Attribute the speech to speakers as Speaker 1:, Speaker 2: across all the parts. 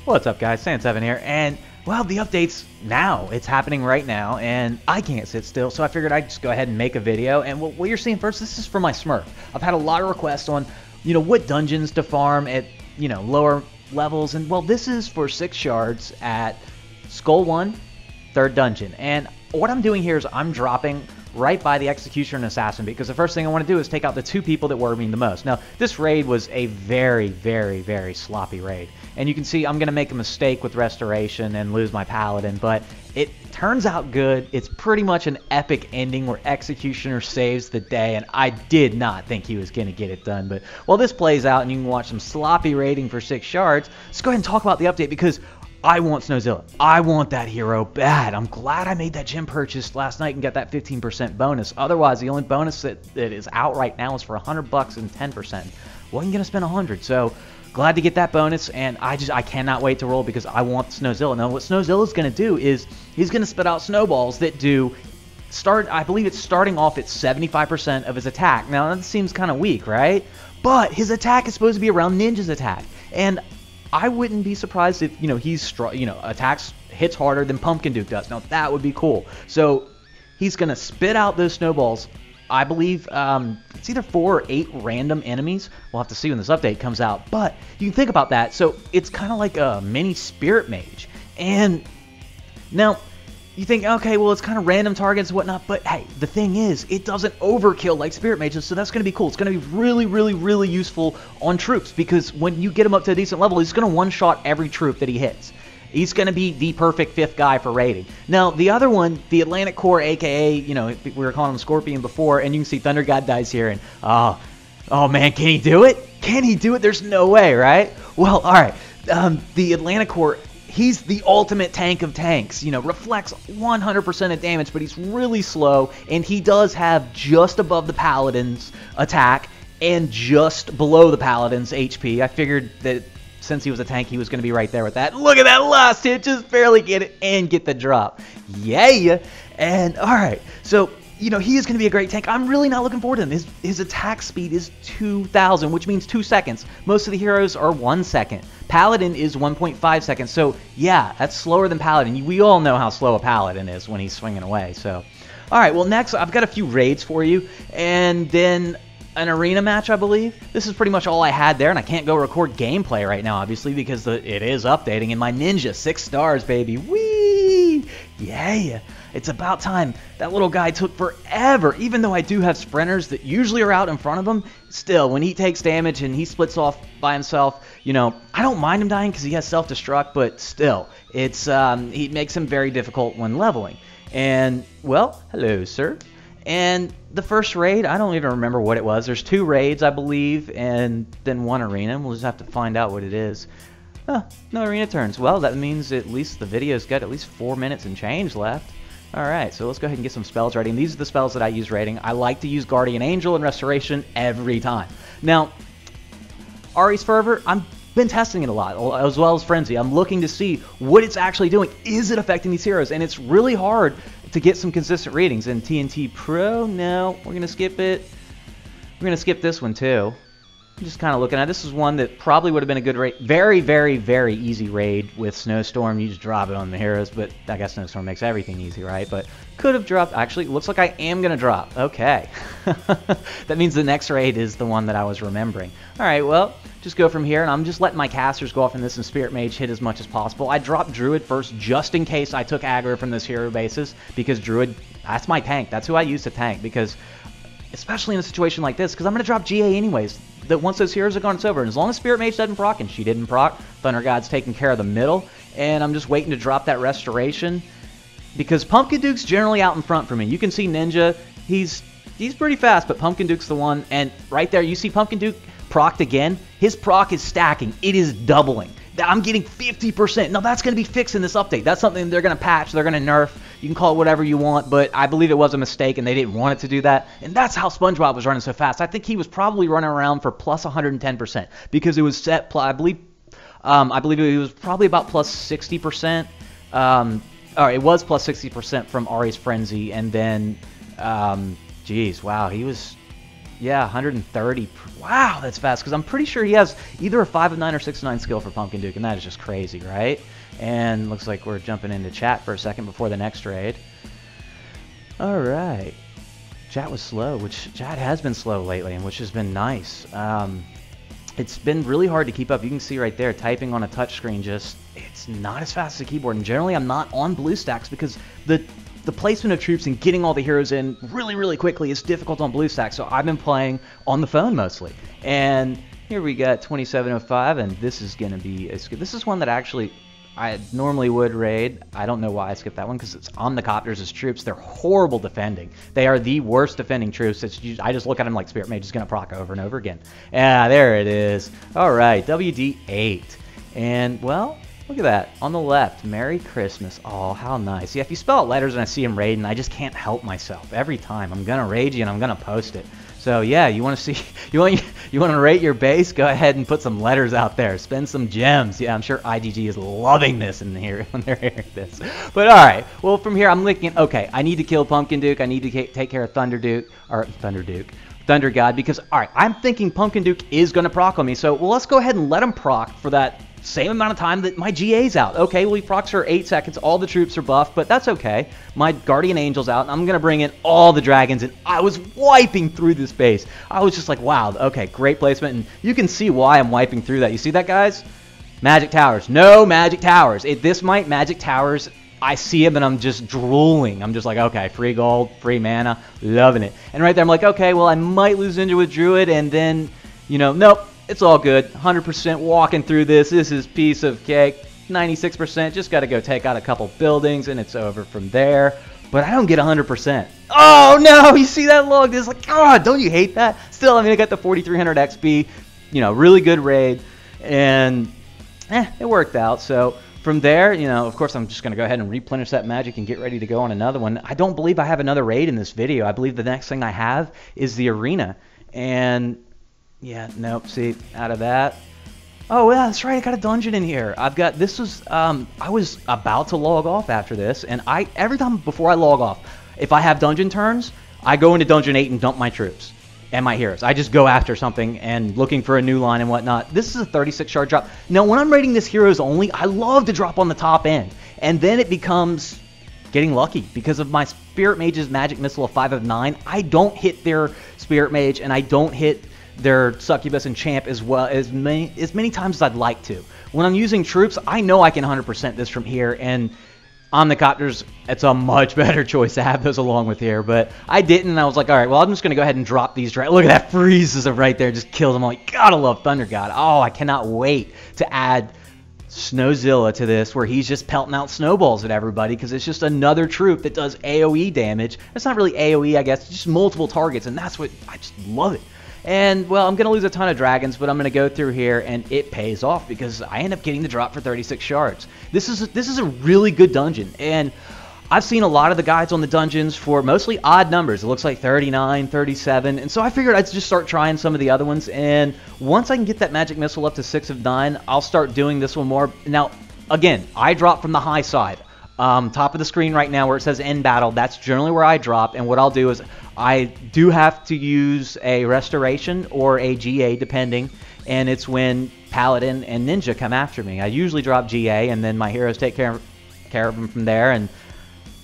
Speaker 1: What's up, guys? Sandseven here, and well, the update's now. It's happening right now, and I can't sit still, so I figured I'd just go ahead and make a video. And what you're seeing first, this is for my smurf. I've had a lot of requests on, what dungeons to farm at, lower levels, and well, this is for 6 shards at Skull 1, 3rd dungeon. And what I'm doing here is I'm dropping right by the Executioner and Assassin, because the first thing I want to do is take out the 2 people that worry me the most. Now, this raid was a very, very, very sloppy raid. And you can see I'm going to make a mistake with Restoration and lose my Paladin, but it turns out good. It's pretty much an epic ending where Executioner saves the day, and I did not think he was going to get it done. But while this plays out and you can watch some sloppy raiding for 6 shards, let's go ahead and talk about the update, because I want Snowzilla. I want that hero bad. I'm glad I made that gem purchase last night and got that 15% bonus. Otherwise, the only bonus that is out right now is for $100 and 10%. Wasn't gonna spend 100, so glad to get that bonus. And I cannot wait to roll because I want Snowzilla. Now, what Snowzilla's gonna do is he's gonna spit out snowballs that do I believe it's starting off at 75% of his attack. Now that seems kind of weak, right? But his attack is supposed to be around Ninja's attack, and I wouldn't be surprised if, attacks, hits harder than Pumpkin Duke does. Now, that would be cool. So, he's going to spit out those snowballs. I believe it's either 4 or 8 random enemies. We'll have to see when this update comes out. But, you can think about that. So, it's kind of like a mini Spirit Mage. And, now, you think, okay, well, it's kind of random targets and whatnot, but hey, the thing is, it doesn't overkill like Spirit Mages, so that's going to be cool. It's going to be really, really, really useful on troops, because when you get him up to a decent level, he's going to one-shot every troop that he hits. He's going to be the perfect 5th guy for raiding. Now, the other one, the Atlantic Core, aka, we were calling him Scorpion before, and you can see Thunder God dies here, and oh man, can he do it? Can he do it? There's no way, right? Well, alright, the Atlantic Core, he's the ultimate tank of tanks, reflects 100% of damage, but he's really slow, and he does have just above the Paladin's attack and just below the Paladin's HP. I figured that since he was a tank, he was going to be right there with that. Look at that last hit, just barely get it and get the drop. Yay! And, alright, so he is going to be a great tank. I'm really not looking forward to him. His attack speed is 2,000, which means 2 seconds. Most of the heroes are 1 second. Paladin is 1.5 seconds. So, yeah, that's slower than Paladin. We all know how slow a Paladin is when he's swinging away. So, all right, well, next, I've got a few raids for you. And then an arena match, I believe. This is pretty much all I had there, and I can't go record gameplay right now, obviously, because it is updating. And my Ninja, 6 stars, baby. Whee! Yeah! It's about time. That little guy took forever. Even though I do have sprinters that usually are out in front of him, still, when he takes damage and he splits off by himself, I don't mind him dying because he has self-destruct, but still, it's he makes him very difficult when leveling. And, well, hello, sir. And the first raid, I don't even remember what it was. There's 2 raids, I believe, and then 1 arena. We'll just have to find out what it is. Oh, no arena turns. Well, that means at least the video's got at least 4 minutes and change left. Alright, so let's go ahead and get some spells ready. And these are the spells that I use raiding. I like to use Guardian Angel and Restoration every time. Now, Ari's Fervor, I've been testing it a lot, as well as Frenzy. I'm looking to see what it's actually doing. Is it affecting these heroes? And it's really hard to get some consistent readings. And TNT Pro, no, we're going to skip it. We're going to skip this one too. I'm just kind of looking at it. This is one that probably would have been a good raid. Very, very, very easy raid with Snowstorm. You just drop it on the heroes, but I guess Snowstorm makes everything easy, right? But could have dropped. Actually, looks like I am going to drop. Okay. That means the next raid is the one that I was remembering. All right, well, just go from here, and I'm just letting my casters go off in this and Spirit Mage hit as much as possible. I dropped Druid first just in case I took aggro from this hero basis, because Druid, that's my tank. That's who I use to tank, because especially in a situation like this, because I'm going to drop GA anyways. That once those heroes are gone, it's over. And as long as Spirit Mage doesn't proc, and she didn't proc, Thunder God's taking care of the middle, and I'm just waiting to drop that Restoration, because Pumpkin Duke's generally out in front for me. You can see Ninja, he's pretty fast, but Pumpkin Duke's the one, and right there, you see Pumpkin Duke procced again. His proc is stacking. It is doubling. I'm getting 50%. Now, that's going to be fixed in this update. That's something they're going to patch. They're going to nerf. You can call it whatever you want, but I believe it was a mistake, and they didn't want it to do that. And that's how SpongeBob was running so fast. I think he was probably running around for plus 110%, because it was set, I believe it was probably about plus 60%. It was plus 60% from Ari's Frenzy, and then, geez, wow, he was Yeah, 130. Wow, that's fast, because I'm pretty sure he has either a 5 of 9 or 6 of 9 skill for Pumpkin Duke, and that is just crazy, right? And looks like we're jumping into chat for a second before the next raid. All right. Chat was slow, which chat has been slow lately, and which has been nice. It's been really hard to keep up. You can see right there, typing on a touchscreen, it's not as fast as a keyboard. And generally, I'm not on BlueStacks because the placement of troops and getting all the heroes in really, really quickly is difficult on BlueStacks. So I've been playing on the phone mostly. And here we got 2705, and this is going to be this is one that actually I normally would raid. I don't know why I skipped that one, because it's Omnicopters as troops. They're horrible defending. They are the worst defending troops. I just look at them like Spirit Mage is going to proc over and over again. Yeah, there it is. All right, WD8. And, well, look at that. On the left, Merry Christmas. Oh, how nice. Yeah, if you spell out letters and I see him raiding, I just can't help myself. Every time. I'm going to raid you and I'm going to post it. So yeah, you want to see, you want to rate your base? Go ahead and put some letters out there. Spend some gems. Yeah, I'm sure IGG is loving this in here when they're hearing this. But all right, well from here I'm looking. Okay, I need to kill Pumpkin Duke. I need to take care of Thunder God, because all right, I'm thinking Pumpkin Duke is going to proc on me. So well, let's go ahead and let him proc for that same amount of time that my GA's out. Okay, well he procs for 8 seconds. All the troops are buffed, but that's okay. My Guardian Angel's out, and I'm going to bring in all the dragons, and I was wiping through this base. I was just like, wow, okay, great placement, and you can see why I'm wiping through that. You see that, guys? Magic Towers. No Magic Towers. This might Magic Towers. I see him, and I'm just drooling. I'm just like, okay, free gold, free mana, loving it. And right there, I'm like, okay, well, I might lose Ninja with Druid, and then, you know, nope. It's all good. 100% walking through this. This is piece of cake. 96%. Just got to go take out a couple buildings, and it's over from there. But I don't get 100%. Oh, no. You see that log? It's like, God, don't you hate that? Still, I mean, I got the 4,300 XP. You know, really good raid. And, it worked out. So, from there, you know, of course, I'm just going to go ahead and replenish that magic and get ready to go on another one. I don't believe I have another raid in this video. I believe the next thing I have is the arena. And yeah, nope, see, out of that. Oh, yeah, that's right, I got a dungeon in here. I was about to log off after this, and every time before I log off, if I have dungeon turns, I go into Dungeon 8 and dump my troops and my heroes. I just go after something and looking for a new line and whatnot. This is a 36 shard drop. Now, when I'm rating this heroes only, I love to drop on the top end, and then it becomes getting lucky because of my Spirit Mage's Magic Missile of 5 of 9. I don't hit their Spirit Mage, and I don't hit their Succubus and Champ as well as many times as I'd like to. When I'm using troops, I know I can 100% this from here, and Omnicopters, it's a much better choice to have those along with here, but I didn't, and I was like, all right, well, I'm just going to go ahead and drop these. Look at that freezes of right there, just kills them all. Gotta love Thunder God. Oh, I cannot wait to add Snowzilla to this, where he's just pelting out snowballs at everybody, because it's just another troop that does AoE damage. It's not really AoE, I guess, it's just multiple targets, and that's what, I just love it. And, well, I'm going to lose a ton of dragons, but I'm going to go through here, and it pays off because I end up getting the drop for 36 shards. This is a really good dungeon, and I've seen a lot of the guides on the dungeons for mostly odd numbers. It looks like 39, 37, and so I figured I'd just start trying some of the other ones, and once I can get that Magic Missile up to 6 of 9, I'll start doing this one more. Now, again, I drop from the high side. Top of the screen right now where it says end battle, that's generally where I drop, and what I'll do is I do have to use a restoration or a GA depending, and it's when Paladin and Ninja come after me. I usually drop GA, and then my heroes take care of them from there, and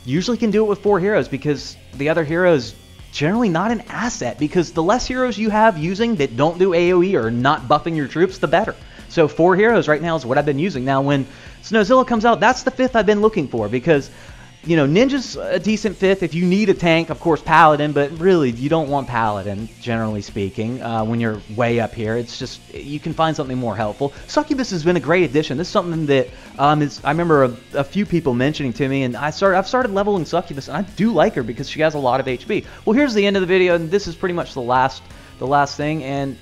Speaker 1: usually can do it with 4 heroes because the other heroes generally not an asset, because the less heroes you have using that don't do AoE or not buffing your troops, the better. So 4 heroes right now is what I've been using. Now when Snowzilla comes out, that's the 5th I've been looking for, because, you know, Ninja's a decent 5th. If you need a tank, of course, Paladin, but really, you don't want Paladin, generally speaking, when you're way up here. It's just, you can find something more helpful. Succubus has been a great addition. This is something that I remember a few people mentioning to me, and I've started leveling Succubus, and I do like her because she has a lot of HP. Well, here's the end of the video, and this is pretty much the last thing, and,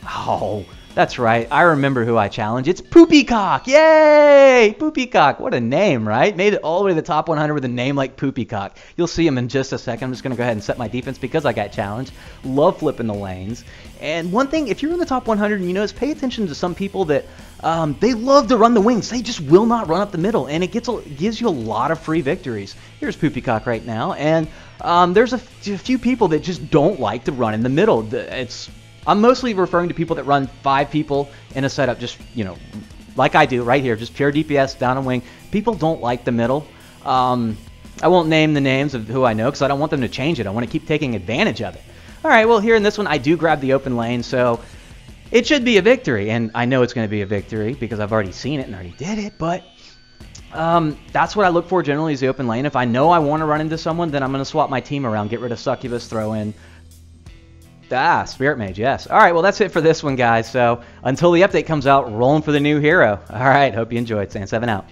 Speaker 1: oh, that's right. I remember who I challenged. It's Poopycock. Yay! Poopycock. What a name, right? Made it all the way to the top 100 with a name like Poopycock. You'll see him in just a second. I'm just going to go ahead and set my defense because I got challenged. Love flipping the lanes. And one thing, if you're in the top 100 and you notice, pay attention to some people that they love to run the wings. They just will not run up the middle, and it gives you a lot of free victories. Here's Poopycock right now, and There's a few people that just don't like to run in the middle. I'm mostly referring to people that run 5 people in a setup, just, you know, like I do right here, just pure DPS down and wing. People don't like the middle. I won't name the names of who I know because I don't want them to change it. I want to keep taking advantage of it. All right, well, here in this one, I do grab the open lane, so it should be a victory. And I know it's going to be a victory because I've already seen it and already did it, but that's what I look for generally is the open lane. If I know I want to run into someone, then I'm going to swap my team around, get rid of Succubus, throw in Spirit Mage, yes. All right, well, that's it for this one, guys. So until the update comes out, rolling for the new hero. All right, hope you enjoyed. Sandseven out.